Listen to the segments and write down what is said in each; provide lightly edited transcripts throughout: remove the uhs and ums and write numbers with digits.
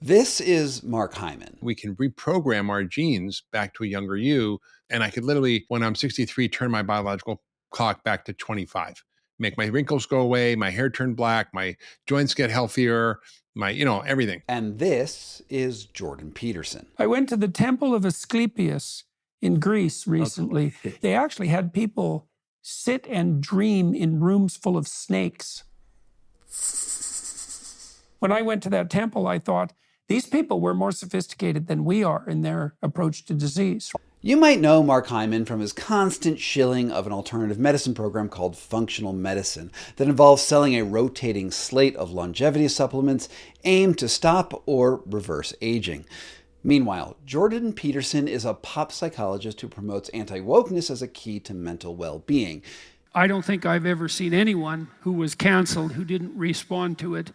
This is Mark Hyman. We can reprogram our genes back to a younger you. And I could literally, when I'm 63, turn my biological clock back to 25, make my wrinkles go away, my hair turn black, my joints get healthier, everything. And this is Jordan Peterson. I went to the Temple of Asclepius in Greece recently. They actually had people sit and dream in rooms full of snakes. When I went to that temple, I thought, these people were more sophisticated than we are in their approach to disease. You might know Mark Hyman from his constant shilling of an alternative medicine program called functional medicine that involves selling a rotating slate of longevity supplements aimed to stop or reverse aging. Meanwhile, Jordan Peterson is a pop psychologist who promotes anti-wokeness as a key to mental well-being. I don't think I've ever seen anyone who was canceled who didn't respond to it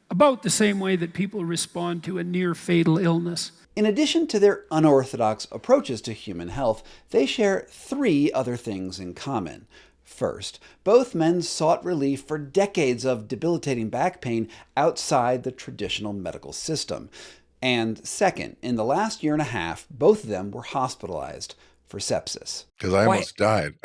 about the same way that people respond to a near-fatal illness. In addition to their unorthodox approaches to human health, they share three other things in common. First, both men sought relief for decades of debilitating back pain outside the traditional medical system. And second, in the last year and a half, both of them were hospitalized for sepsis. Because I almost died.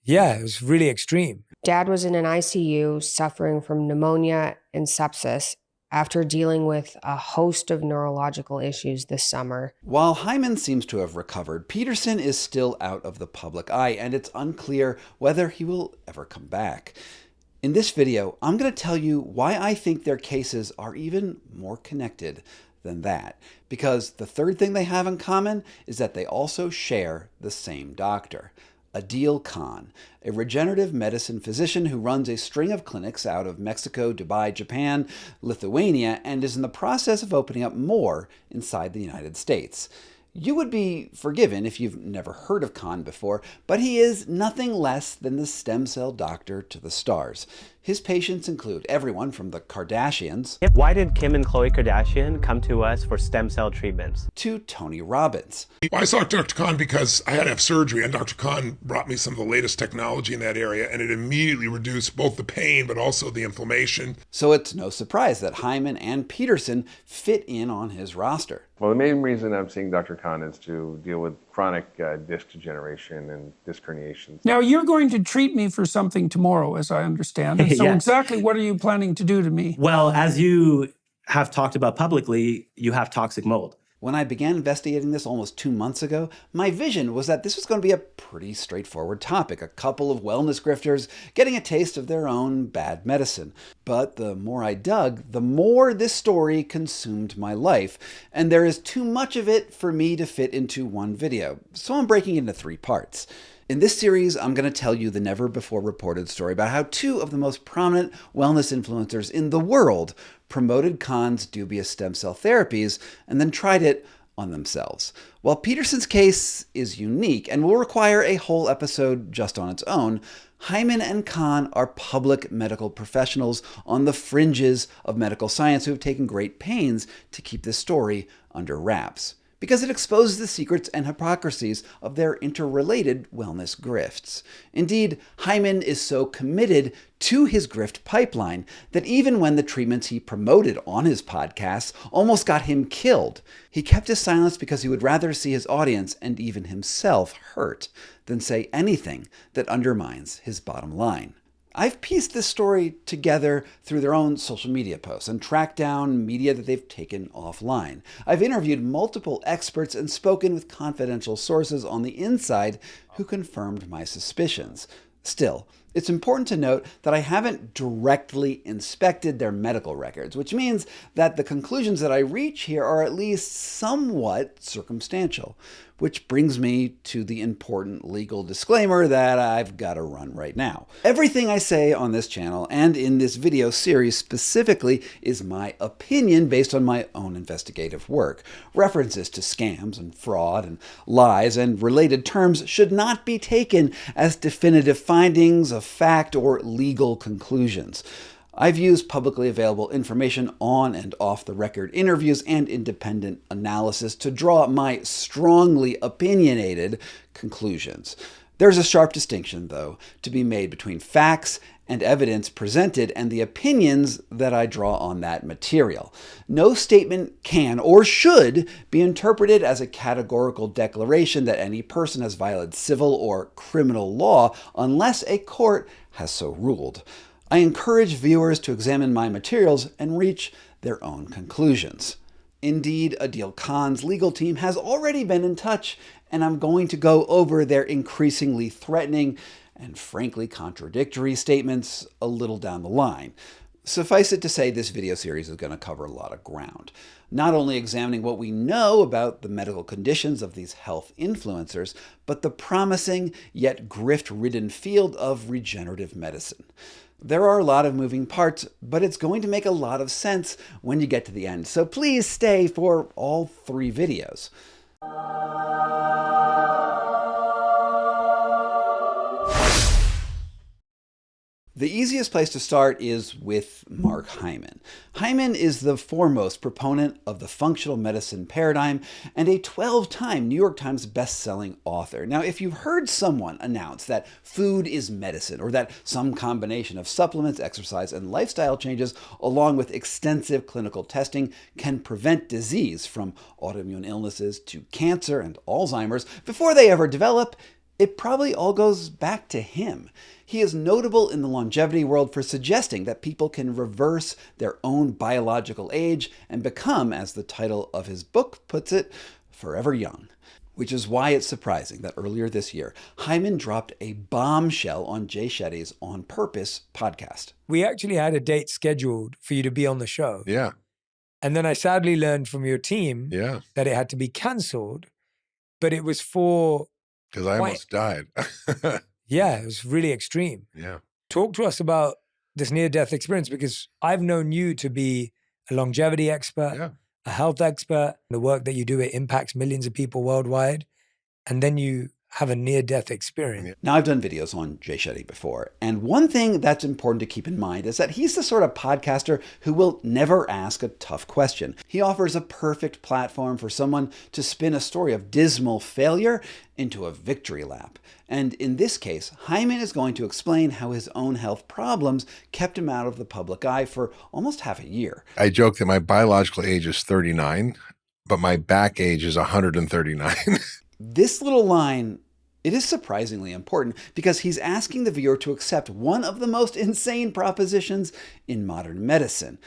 Yeah, it was really extreme. Dad was in an ICU suffering from pneumonia and sepsis after dealing with a host of neurological issues this summer. While Hyman seems to have recovered, Peterson is still out of the public eye, and it's unclear whether he will ever come back. In this video, I'm going to tell you why I think their cases are even more connected than that. Because the third thing they have in common is that they also share the same doctor. Adil Khan, a regenerative medicine physician who runs a string of clinics out of Mexico, Dubai, Japan, Lithuania, and is in the process of opening up more inside the United States. You would be forgiven if you've never heard of Khan before, but he is nothing less than the stem cell doctor to the stars. His patients include everyone from the Kardashians. Why did Kim and Khloe Kardashian come to us for stem cell treatments? To Tony Robbins. I saw Dr. Khan because I had to have surgery, and Dr. Khan brought me some of the latest technology in that area, and it immediately reduced both the pain but also the inflammation. So it's no surprise that Hyman and Peterson fit in on his roster. Well, the main reason I'm seeing Dr. Khan is to deal with chronic disc degeneration and disc herniations. Now, you're going to treat me for something tomorrow, as I understand it. So exactly what are you planning to do to me? Well, as you have talked about publicly, you have toxic mold. When I began investigating this almost 2 months ago, my vision was that this was going to be a pretty straightforward topic, a couple of wellness grifters getting a taste of their own bad medicine. But the more I dug, the more this story consumed my life, and there is too much of it for me to fit into one video, so I'm breaking it into 3 parts. In this series, I'm going to tell you the never-before-reported story about how 2 of the most prominent wellness influencers in the world promoted Khan's dubious stem cell therapies and then tried it on themselves. While Peterson's case is unique and will require a whole episode just on its own, Hyman and Khan are public medical professionals on the fringes of medical science who have taken great pains to keep this story under wraps, because it exposes the secrets and hypocrisies of their interrelated wellness grifts. Indeed, Hyman is so committed to his grift pipeline that even when the treatments he promoted on his podcasts almost got him killed, he kept his silence because he would rather see his audience and even himself hurt than say anything that undermines his bottom line. I've pieced this story together through their own social media posts and tracked down media that they've taken offline. I've interviewed multiple experts and spoken with confidential sources on the inside who confirmed my suspicions. Still, it's important to note that I haven't directly inspected their medical records, which means that the conclusions that I reach here are at least somewhat circumstantial. Which brings me to the important legal disclaimer that I've got to run right now. Everything I say on this channel and in this video series specifically is my opinion based on my own investigative work. References to scams and fraud and lies and related terms should not be taken as definitive findings of fact or legal conclusions. I've used publicly available information on and off the record interviews and independent analysis to draw my strongly opinionated conclusions. There's a sharp distinction, though, to be made between facts and evidence presented and the opinions that I draw on that material. No statement can or should be interpreted as a categorical declaration that any person has violated civil or criminal law unless a court has so ruled. I encourage viewers to examine my materials and reach their own conclusions. Indeed, Adil Khan's legal team has already been in touch, and I'm going to go over their increasingly threatening and frankly contradictory statements a little down the line. Suffice it to say, this video series is going to cover a lot of ground, not only examining what we know about the medical conditions of these health influencers, but the promising yet grift-ridden field of regenerative medicine. There are a lot of moving parts, but it's going to make a lot of sense when you get to the end, so please stay for all 3 videos. The easiest place to start is with Mark Hyman. Hyman is the foremost proponent of the functional medicine paradigm and a 12-time New York Times best-selling author. Now, if you've heard someone announce that food is medicine, or that some combination of supplements, exercise, and lifestyle changes, along with extensive clinical testing, can prevent disease from autoimmune illnesses to cancer and Alzheimer's before they ever develop, it probably all goes back to him. He is notable in the longevity world for suggesting that people can reverse their own biological age and become, as the title of his book puts it, forever young. Which is why it's surprising that earlier this year, Hyman dropped a bombshell on Jay Shetty's On Purpose podcast. We actually had a date scheduled for you to be on the show. Yeah. And then I sadly learned from your team Yeah. that it had to be canceled, but it was for... Because I almost died. Yeah, it was really extreme. Yeah. Talk to us about this near-death experience, because I've known you to be a longevity expert, a health expert. The work that you do, it impacts millions of people worldwide. And then you have a near-death experience. Now, I've done videos on Jay Shetty before, and one thing that's important to keep in mind is that he's the sort of podcaster who will never ask a tough question. He offers a perfect platform for someone to spin a story of dismal failure into a victory lap. And in this case, Hyman is going to explain how his own health problems kept him out of the public eye for almost half a year. I joke that my biological age is 39, but my back age is 139. This little line, it is surprisingly important because he's asking the viewer to accept one of the most insane propositions in modern medicine.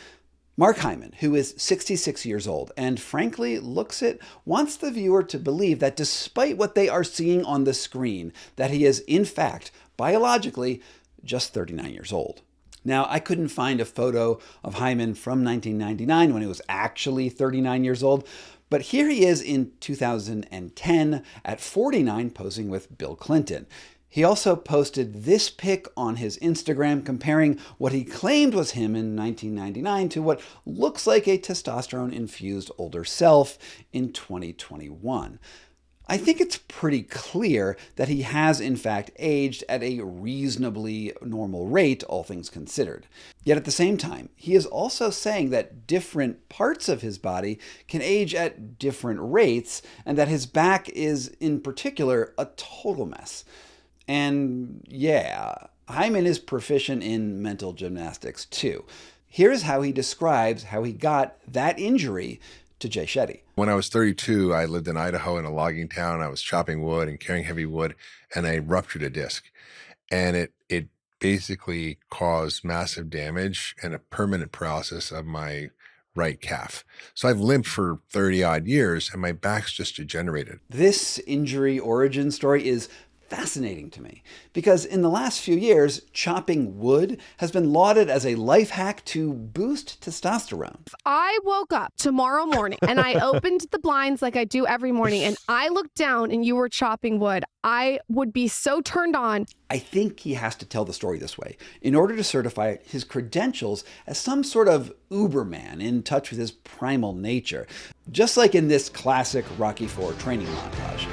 Mark Hyman, who is 66 years old and frankly looks it, wants the viewer to believe that despite what they are seeing on the screen, that he is in fact, biologically, just 39 years old. Now, I couldn't find a photo of Hyman from 1999 when he was actually 39 years old, but here he is in 2010 at 49 posing with Bill Clinton. He also posted this pic on his Instagram comparing what he claimed was him in 1999 to what looks like a testosterone-infused older self in 2021. I think it's pretty clear that he has in fact aged at a reasonably normal rate, all things considered. Yet at the same time, he is also saying that different parts of his body can age at different rates, and that his back is, in particular, a total mess. And yeah, Hyman is proficient in mental gymnastics too. Here's how he describes how he got that injury to Jay Shetty. When I was 32, I lived in Idaho in a logging town. I was chopping wood and carrying heavy wood, and I ruptured a disc. And it basically caused massive damage and a permanent paralysis of my right calf. So I've limped for 30 odd years and my back's just degenerated. This injury origin story is fascinating to me because in the last few years, chopping wood has been lauded as a life hack to boost testosterone. If I woke up tomorrow morning and I opened the blinds like I do every morning and I looked down and you were chopping wood, I would be so turned on. I think he has to tell the story this way in order to certify his credentials as some sort of Uberman in touch with his primal nature, just like in this classic Rocky IV training montage.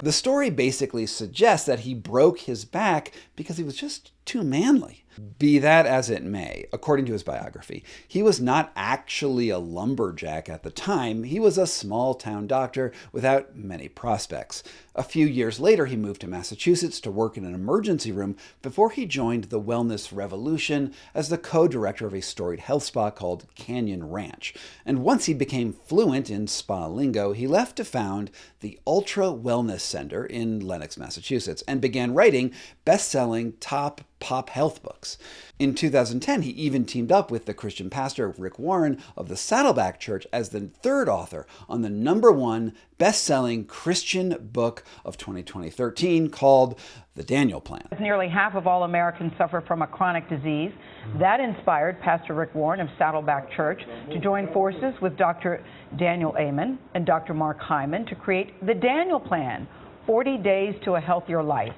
The story basically suggests that he broke his back because he was just too manly. Be that as it may, according to his biography, he was not actually a lumberjack at the time. He was a small-town doctor without many prospects. A few years later, he moved to Massachusetts to work in an emergency room before he joined the wellness revolution as the co-director of a storied health spa called Canyon Ranch. And once he became fluent in spa lingo, he left to found the Ultra Wellness Center in Lenox, Massachusetts, and began writing best-selling top pop health books. In 2010, he even teamed up with the Christian pastor Rick Warren of the Saddleback Church as the third author on the #1 best-selling Christian book of 2013 called The Daniel Plan. Nearly half of all Americans suffer from a chronic disease. That inspired Pastor Rick Warren of Saddleback Church to join forces with Dr. Daniel Amen and Dr. Mark Hyman to create The Daniel Plan, 40 Days to a Healthier Life.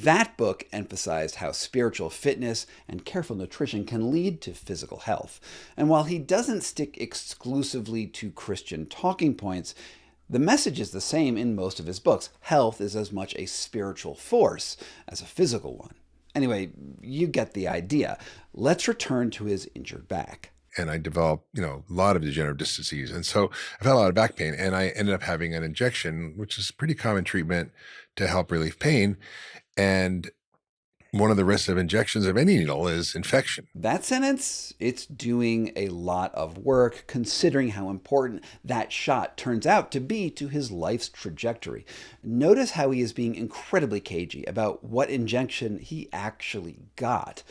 That book emphasized how spiritual fitness and careful nutrition can lead to physical health. And while he doesn't stick exclusively to Christian talking points, the message is the same in most of his books. Health is as much a spiritual force as a physical one. Anyway, you get the idea. Let's return to his injured back. And I developed, a lot of degenerative disc disease. And so I've had a lot of back pain, and I ended up having an injection, which is pretty common treatment to help relieve pain. And one of the risks of injections of any needle is infection. That sentence, it's doing a lot of work considering how important that shot turns out to be to his life's trajectory. Notice how he is being incredibly cagey about what injection he actually got.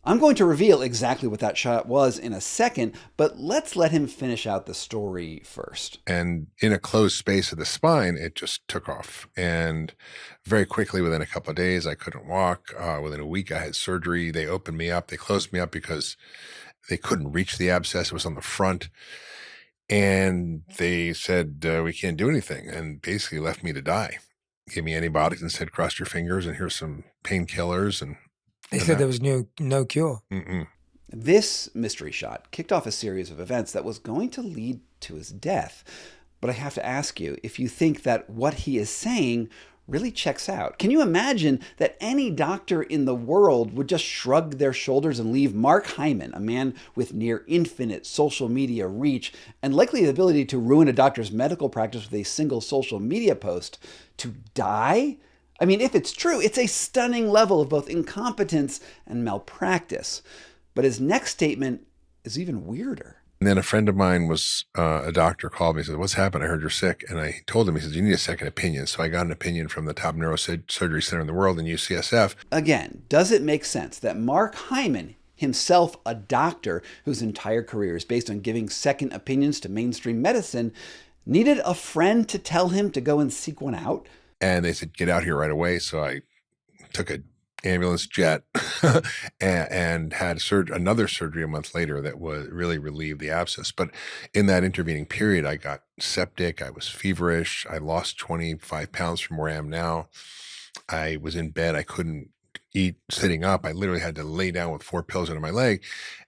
I'm going to reveal exactly what that shot was in a second, but let's let him finish out the story first. And in a closed space of the spine, it just took off. And very quickly, within a couple of days, I couldn't walk. Within a week, I had surgery. They opened me up. They closed me up because they couldn't reach the abscess. It was on the front. And they said, we can't do anything, and basically left me to die. Gave me antibiotics and said, cross your fingers, and here's some painkillers. And they said there was no cure. Mm-mm. This mystery shot kicked off a series of events that was going to lead to his death. But I have to ask you if you think that what he is saying really checks out. Can you imagine that any doctor in the world would just shrug their shoulders and leave Mark Hyman, a man with near infinite social media reach and likely the ability to ruin a doctor's medical practice with a single social media post, to die? I mean, if it's true, it's a stunning level of both incompetence and malpractice. But his next statement is even weirder. And then a friend of mine was a doctor, called me and said, what's happened? I heard you're sick. And I told him, he says, you need a second opinion. So I got an opinion from the top neurosurgery center in the world in UCSF. Again, does it make sense that Mark Hyman, himself a doctor whose entire career is based on giving second opinions to mainstream medicine, needed a friend to tell him to go and seek one out? And they said, get out here right away. So I took an ambulance jet and had another surgery a month later that was really relieved the abscess. But in that intervening period, I got septic. I was feverish. I lost 25 pounds from where I am now. I was in bed. I couldn't eat sitting up. I literally had to lay down with 4 pills under my leg.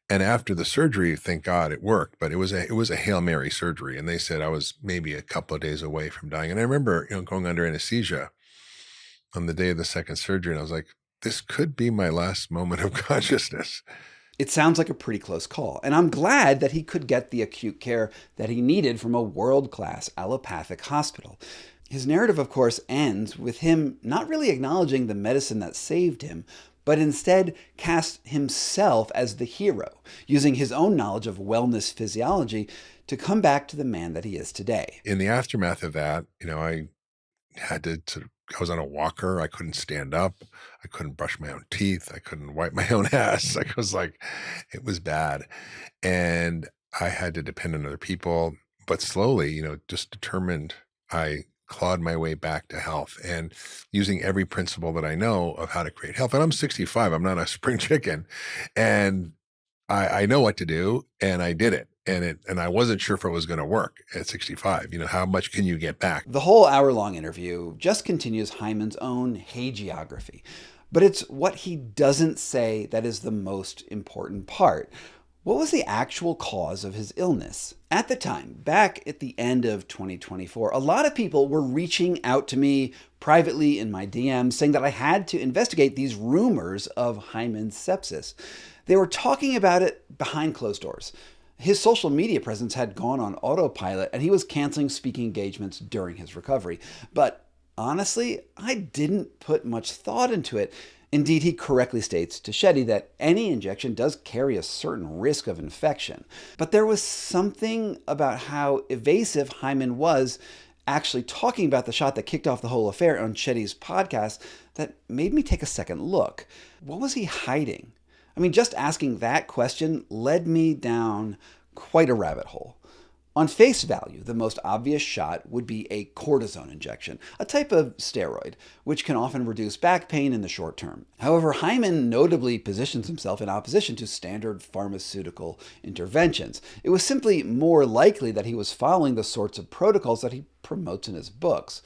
And after the surgery, thank God it worked, but it was a Hail Mary surgery. And they said I was maybe a couple of days away from dying. And I remember, going under anesthesia on the day of the second surgery. And I was like, this could be my last moment of consciousness. It sounds like a pretty close call. And I'm glad that he could get the acute care that he needed from a world-class allopathic hospital. His narrative, of course, ends with him not really acknowledging the medicine that saved him, but instead casts himself as the hero, using his own knowledge of wellness physiology to come back to the man that he is today. In the aftermath of that, I had to I was on a walker. I couldn't stand up. I couldn't brush my own teeth. I couldn't wipe my own ass. It was bad. And I had to depend on other people. But slowly, just determined, I clawed my way back to health and using every principle that I know of how to create health. And I'm 65. I'm not a spring chicken. And I know what to do, and I did it. And I wasn't sure if it was going to work at 65. How much can you get back? The whole hour-long interview just continues Hyman's own hagiography. But it's what he doesn't say that is the most important part. What was the actual cause of his illness? At the time, back at the end of 2024, a lot of people were reaching out to me privately in my DMs saying that I had to investigate these rumors of Hyman's sepsis. They were talking about it behind closed doors. His social media presence had gone on autopilot and he was canceling speaking engagements during his recovery. But honestly, I didn't put much thought into it. Indeed, he correctly states to Shetty that any injection does carry a certain risk of infection. But there was something about how evasive Hyman was actually talking about the shot that kicked off the whole affair on Shetty's podcast that made me take a second look. What was he hiding? I mean, just asking that question led me down quite a rabbit hole. On face value, the most obvious shot would be a cortisone injection, a type of steroid, which can often reduce back pain in the short term. However, Hyman notably positions himself in opposition to standard pharmaceutical interventions. It was simply more likely that he was following the sorts of protocols that he promotes in his books.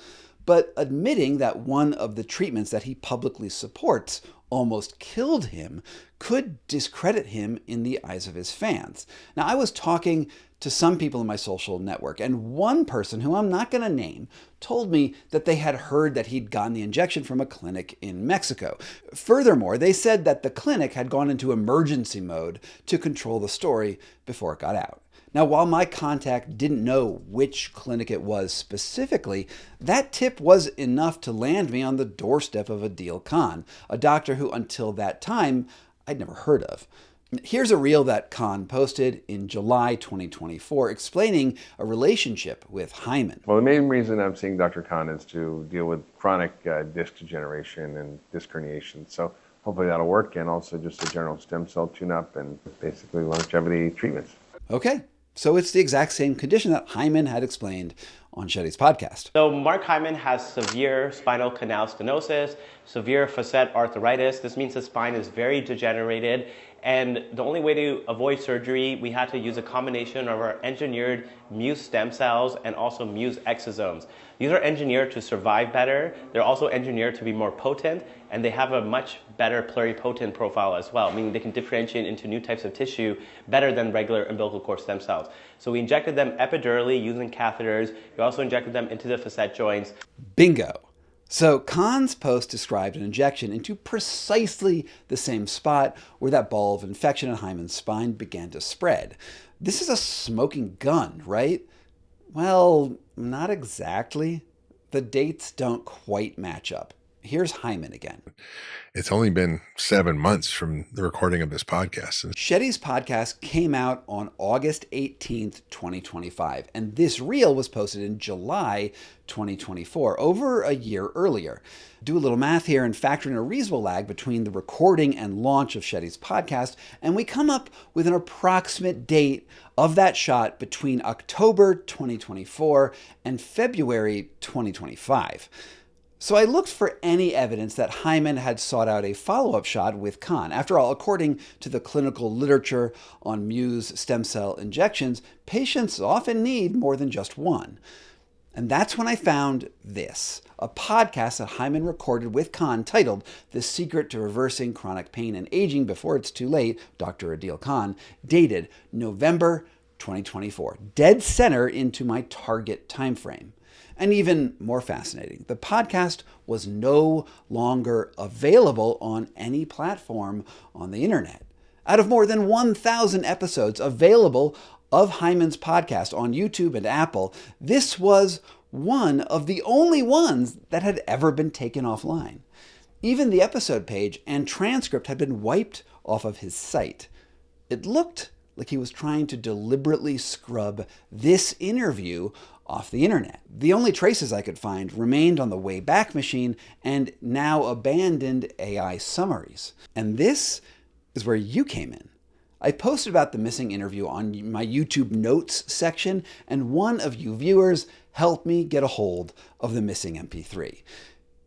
But admitting that one of the treatments that he publicly supports almost killed him could discredit him in the eyes of his fans. Now, I was talking to some people in my social network, and one person, who I'm not going to name, told me that they had heard that he'd gotten the injection from a clinic in Mexico. Furthermore, they said that the clinic had gone into emergency mode to control the story before it got out. Now, while my contact didn't know which clinic it was specifically, that tip was enough to land me on the doorstep of Adil Khan, a doctor who until that time I'd never heard of. Here's a reel that Khan posted in July 2024 explaining a relationship with Hyman. Well, the main reason I'm seeing Dr. Khan is to deal with chronic disc degeneration and disc herniation. So hopefully that'll work, and also just a general stem cell tune-up and basically longevity treatments. Okay, so it's the exact same condition that Hyman had explained on Shetty's podcast. So Mark Hyman has severe spinal canal stenosis, severe facet arthritis. This means the spine is very degenerated. And the only way to avoid surgery, we had to use a combination of our engineered Muse stem cells and also Muse exosomes. These are engineered to survive better. They're also engineered to be more potent, and they have a much better pluripotent profile as well, meaning they can differentiate into new types of tissue better than regular umbilical cord stem cells. So we injected them epidurally using catheters. We also injected them into the facet joints. Bingo. So Khan's post described an injection into precisely the same spot where that ball of infection in Hyman's spine began to spread. This is a smoking gun, right? Well, not exactly. The dates don't quite match up. Here's Hyman again. It's only been 7 months from the recording of this podcast. Shetty's podcast came out on August 18th, 2025, and this reel was posted in July 2024, over a year earlier. Do a little math here and factor in a reasonable lag between the recording and launch of Shetty's podcast, and we come up with an approximate date of that shot between October 2024 and February 2025. So I looked for any evidence that Hyman had sought out a follow-up shot with Khan. After all, according to the clinical literature on Muse stem cell injections, patients often need more than just one. And that's when I found this, a podcast that Hyman recorded with Khan titled The Secret to Reversing Chronic Pain and Aging Before It's Too Late, Dr. Adil Khan, dated November 2024, dead center into my target timeframe. And even more fascinating, the podcast was no longer available on any platform on the internet. Out of more than 1,000 episodes available of Hyman's podcast on YouTube and Apple, this was one of the only ones that had ever been taken offline. Even the episode page and transcript had been wiped off of his site. It looked like he was trying to deliberately scrub this interview off the internet. The only traces I could find remained on the Wayback Machine and now abandoned AI summaries. And this is where you came in. I posted about the missing interview on my YouTube notes section, and one of you viewers helped me get a hold of the missing MP3.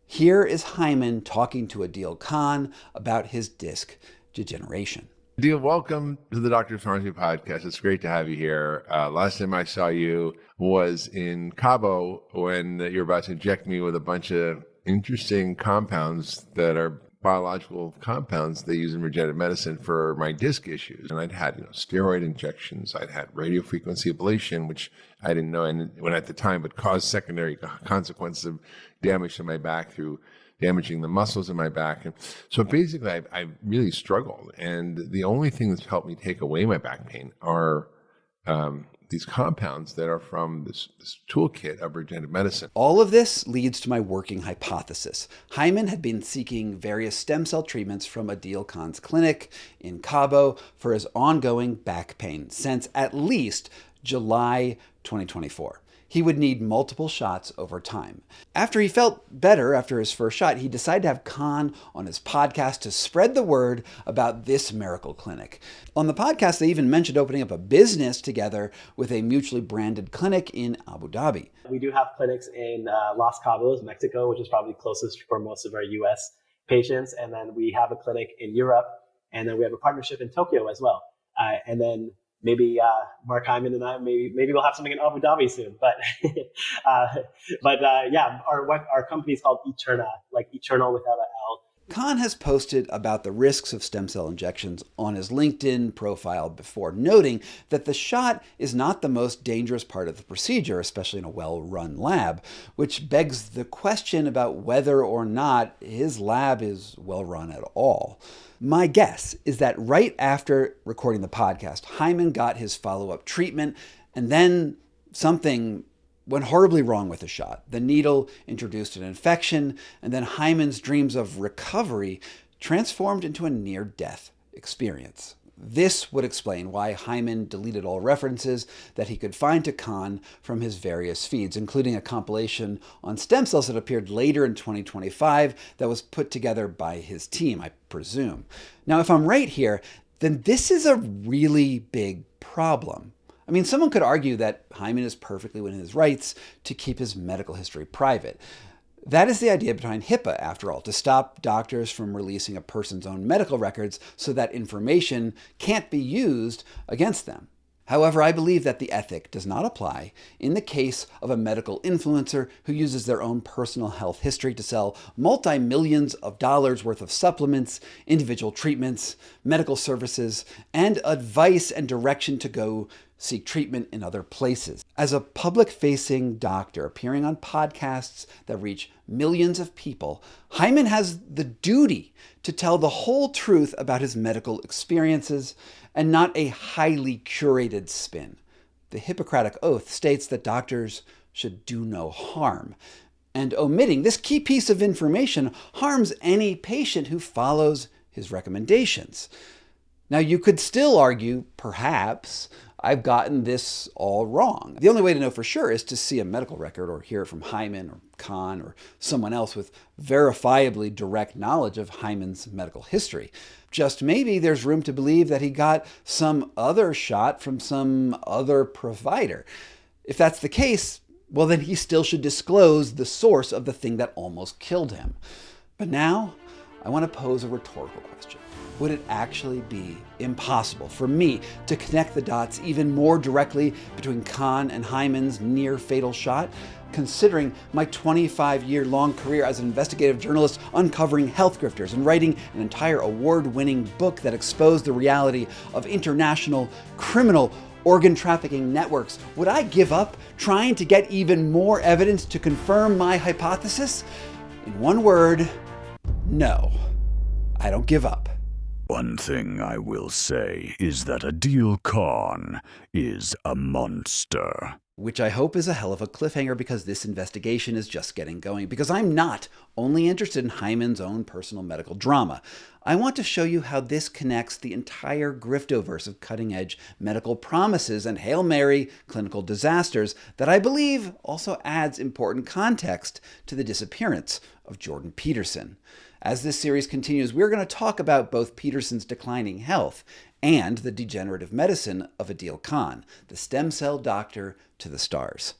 Here is Hyman talking to Adil Khan about his disc degeneration. Adil, welcome to the Doctor's Pharmacy Podcast. It's great to have you here. Last time I saw you was in Cabo when you're about to inject me with a bunch of interesting compounds that are biological compounds they use in regenerative medicine for my disc issues. And I'd had, steroid injections. I'd had radiofrequency ablation, which I didn't know, and when at the time would cause secondary consequences of damage to my back through damaging the muscles in my back. And so basically, I really struggled. And the only thing that's helped me take away my back pain are these compounds that are from this toolkit of regenerative medicine. All of this leads to my working hypothesis. Hyman had been seeking various stem cell treatments from Adil Khan's clinic in Cabo for his ongoing back pain since at least July 2024. He would need multiple shots over time. After he felt better after his first shot, he decided to have Khan on his podcast to spread the word about this miracle clinic. On the podcast, they even mentioned opening up a business together with a mutually branded clinic in Abu Dhabi. We do have clinics in Los Cabos, Mexico, which is probably closest for most of our US patients. And then we have a clinic in Europe. And then we have a partnership in Tokyo as well. And then maybe Mark Hyman and I, maybe we'll have something in Abu Dhabi soon. But yeah, our company is called Eterna, like eternal without an L. Khan has posted about the risks of stem cell injections on his LinkedIn profile before, noting that the shot is not the most dangerous part of the procedure, especially in a well-run lab, which begs the question about whether or not his lab is well-run at all. My guess is that right after recording the podcast, Hyman got his follow-up treatment, and then something went horribly wrong with the shot. The needle introduced an infection, and then Hyman's dreams of recovery transformed into a near-death experience. This would explain why Hyman deleted all references that he could find to Khan from his various feeds, including a compilation on stem cells that appeared later in 2025 that was put together by his team, I presume. Now, if I'm right here, then this is a really big problem. I mean, someone could argue that Hyman is perfectly within his rights to keep his medical history private. That is the idea behind HIPAA, after all, to stop doctors from releasing a person's own medical records so that information can't be used against them. However, I believe that the ethic does not apply in the case of a medical influencer who uses their own personal health history to sell multi-millions of dollars worth of supplements, individual treatments, medical services, and advice and direction to go seek treatment in other places. As a public-facing doctor appearing on podcasts that reach millions of people, Hyman has the duty to tell the whole truth about his medical experiences and not a highly curated spin. The Hippocratic Oath states that doctors should do no harm, and omitting this key piece of information harms any patient who follows his recommendations. Now, you could still argue, perhaps, I've gotten this all wrong. The only way to know for sure is to see a medical record or hear it from Hyman or Khan or someone else with verifiably direct knowledge of Hyman's medical history. Just maybe there's room to believe that he got some other shot from some other provider. If that's the case, well, then he still should disclose the source of the thing that almost killed him. But now, I want to pose a rhetorical question. Would it actually be impossible for me to connect the dots even more directly between Khan and Hyman's near-fatal shot, considering my 25-year-long career as an investigative journalist uncovering health grifters and writing an entire award-winning book that exposed the reality of international criminal organ trafficking networks? Would I give up trying to get even more evidence to confirm my hypothesis? In one word, no. I don't give up. One thing I will say is that Adil Khan is a monster. Which I hope is a hell of a cliffhanger, because this investigation is just getting going. Because I'm not only interested in Hyman's own personal medical drama. I want to show you how this connects the entire griftoverse of cutting-edge medical promises and Hail Mary clinical disasters that I believe also adds important context to the disappearance of Jordan Peterson. As this series continues, we're going to talk about both Peterson's declining health and the degenerative medicine of Adil Khan, the stem cell doctor to the stars.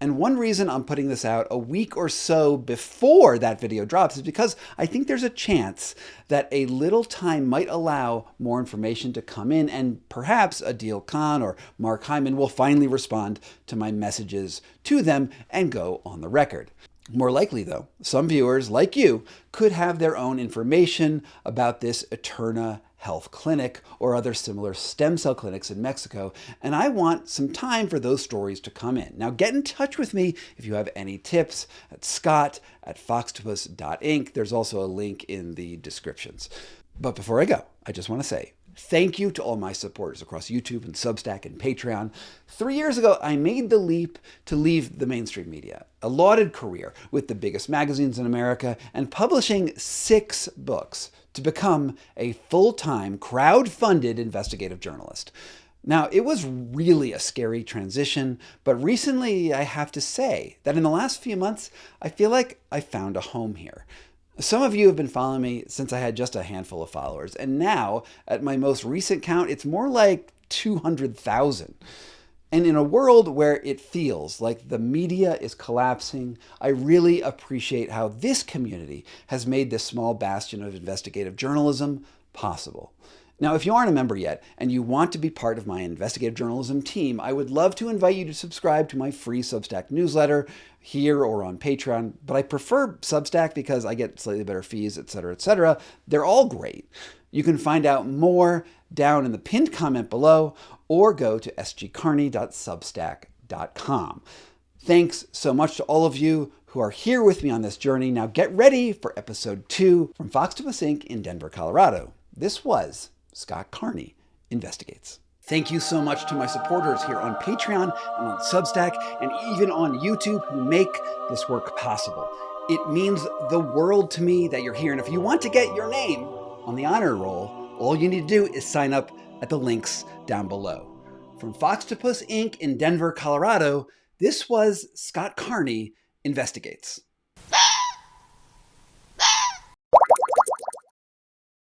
And one reason I'm putting this out a week or so before that video drops is because I think there's a chance that a little time might allow more information to come in, and perhaps Adil Khan or Mark Hyman will finally respond to my messages to them and go on the record. More likely, though, some viewers, like you, could have their own information about this Eterna Health Clinic or other similar stem cell clinics in Mexico, and I want some time for those stories to come in. Now, get in touch with me if you have any tips at scott@foxtopus.inc. There's also a link in the descriptions. But before I go, I just want to say thank you to all my supporters across YouTube and Substack and Patreon. 3 years ago, I made the leap to leave the mainstream media, a lauded career with the biggest magazines in America, and publishing 6 books to become a full-time, crowd-funded investigative journalist. Now, it was really a scary transition, but recently I have to say that in the last few months, I feel like I found a home here. Some of you have been following me since I had just a handful of followers, and now, at my most recent count, it's more like 200,000. And in a world where it feels like the media is collapsing, I really appreciate how this community has made this small bastion of investigative journalism possible. Now, if you aren't a member yet and you want to be part of my investigative journalism team, I would love to invite you to subscribe to my free Substack newsletter here or on Patreon, but I prefer Substack because I get slightly better fees, etc., etc. They're all great. You can find out more down in the pinned comment below or go to sgcarney.substack.com. Thanks so much to all of you who are here with me on this journey. Now get ready for episode 2 from Foxtopus Inc. in Denver, Colorado. This was Scott Carney Investigates. Thank you so much to my supporters here on Patreon and on Substack and even on YouTube who make this work possible. It means the world to me that you're here. And if you want to get your name on the honor roll, all you need to do is sign up at the links down below. From Foxtopus Inc. in Denver, Colorado, this was Scott Carney Investigates.